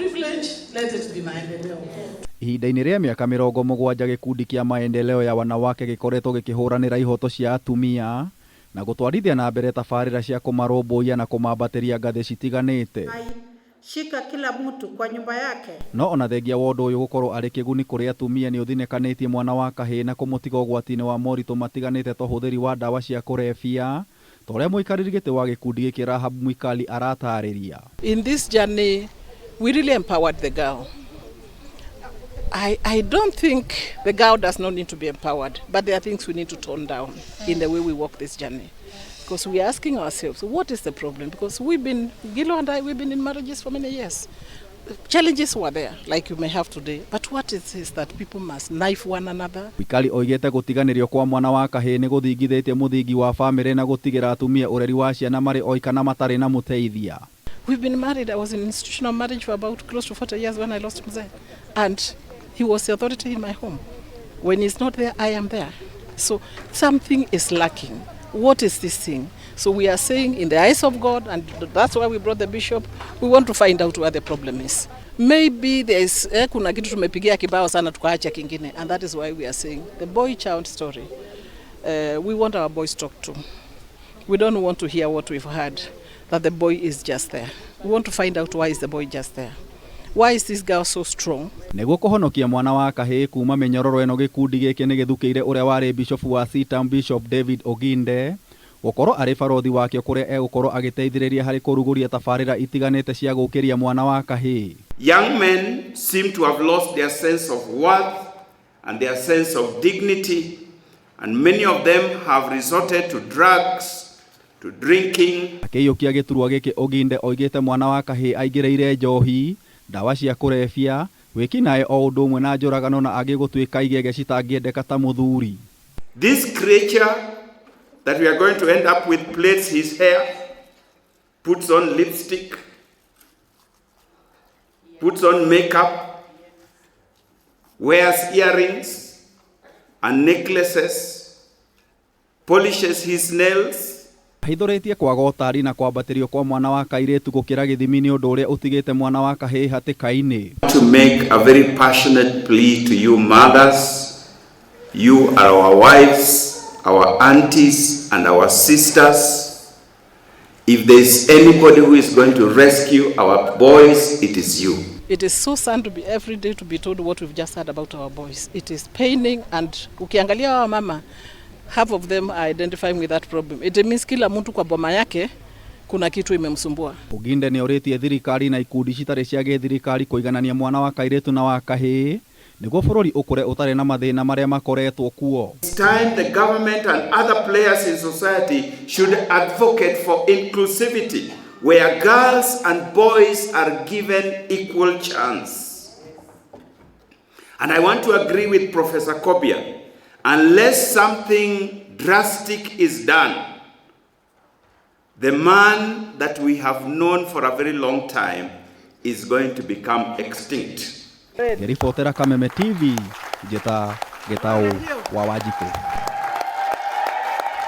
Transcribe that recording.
privilege, let it be Maendeleo. Ihinda-inĩ rĩa mĩaka 70 gikundi kia Maendeleo ya Wanawake gikoretwo gikihuranira ihooto cia atumia na gutwarithia na mbere tabarira cia kumarumbuiya na kumambatĩria ngathĩ citiganĩte. Shika kila mtu kwa nyumba yake. No ona thengia wa ũndũ ũyũ gũkorwo arĩ kĩguni kũrĩ atumia nĩ ũthinekanĩtie mwana wa kahii na kũmũtiga ũgwati-inĩ wa moritũ matiganĩte ta ũhuthiri wa ndawa cia kurebia, ta ũrĩa mũikarĩri gĩtĩ wa gĩkundi gĩkĩ Rahabu Mwikali aratarĩria. In this journey, we really empowered the girl. I don't think the girl does not need to be empowered, but there are things we need to tone down in the way we walk this journey. Because we are asking ourselves, what is the problem? Because Gilo and I, we've been in marriages for many years. Challenges were there, like you may have today. But what it is that people must knife one another. Mwikali oigĩte gũtiganĩrio kwa mwana wa kahii nĩ gũthingithĩtie mũthingi wa bamĩrĩ na gũtigĩra atumia ũreri wa ciana marĩ oika na matarĩ na mũteithia. We've been married. I was in institutional marriage for about close to 40 years when I lost Mzee. And he was the authority in my home. When he's not there, I am there. So something is lacking. What is this thing? So we are saying in the eyes of God, and that's why we brought the bishop, we want to find out where the problem is. Maybe there is kuna kitu tumepigia kibao sana tukaacha kingine, and that is why we are saying the boy child story. We want our boys talked to. We don't want to hear what we've heard, that the boy is just there. We want to find out why is the boy just there. Why is this girl so strong? Nĩguo kũhonokia mwana wa kahii kuma mĩnyororo ĩno gĩkundi gĩkĩ nĩ gĩthukĩire ũrĩa warĩ bishop wa Sitam, Bishop David Oginde, gũkorwo arĩ barothi wake kũrĩa egũkorwo agĩteithĩrĩria harĩ kũruguria tabarĩra itiganĩte cia gũkĩria mwana wa kahii. Young men seem to have lost their sense of worth and their sense of dignity, and many of them have resorted to drugs, to drinking. Akĩiyũkia gĩturwa gĩkĩ Oginde oigĩte mwana wa kahii aingĩrĩire njohi, ndawa cia kurebia, wĩkinaĩ o ũndũ ũmwe na njũragano na angĩ gũtuĩka igenge citangĩendeka ta mũthuri. This creature that we are going to end up with plaits his hair, puts on lipstick, puts on makeup, wears earrings and necklaces, polishes his nails. Haithũrĩtie kwaga ũtari na kwambatĩrio kwa mwana wa kairĩtu gũkĩra gĩthimi nĩ ũndũ ũrĩa ũtigĩte mwana wa kahii hatĩka-inĩ. To make a very passionate plea to you mothers. You are our wives, our aunties and our sisters. If there is anybody who is going to rescue our boys, it is you. It is so sad to be every day to be told what we've just heard about our boys. It is paining, and ukiangalia wa mama, half of them are identifying with that problem. It means kila mtu kwa boma yake kuna kitu imemsumbua. Oginde nĩ orĩtie thirikari na ikundi citarĩ cia gĩthirikari kũiganania mwana wa kairĩtu na wa kahii nĩguo bũrũri ũkũre ũtarĩ na mathĩna marĩa makoretwo kuo. It's time the government and other players in society should advocate for inclusivity, where girls and boys are given equal chance. And I want to agree with Professor Kobia. Unless something drastic is done, the man that we have known for a very long time is going to become extinct. Ngĩribotera Kameme TV, njĩta Gĩtaũ wa Wanjikũ.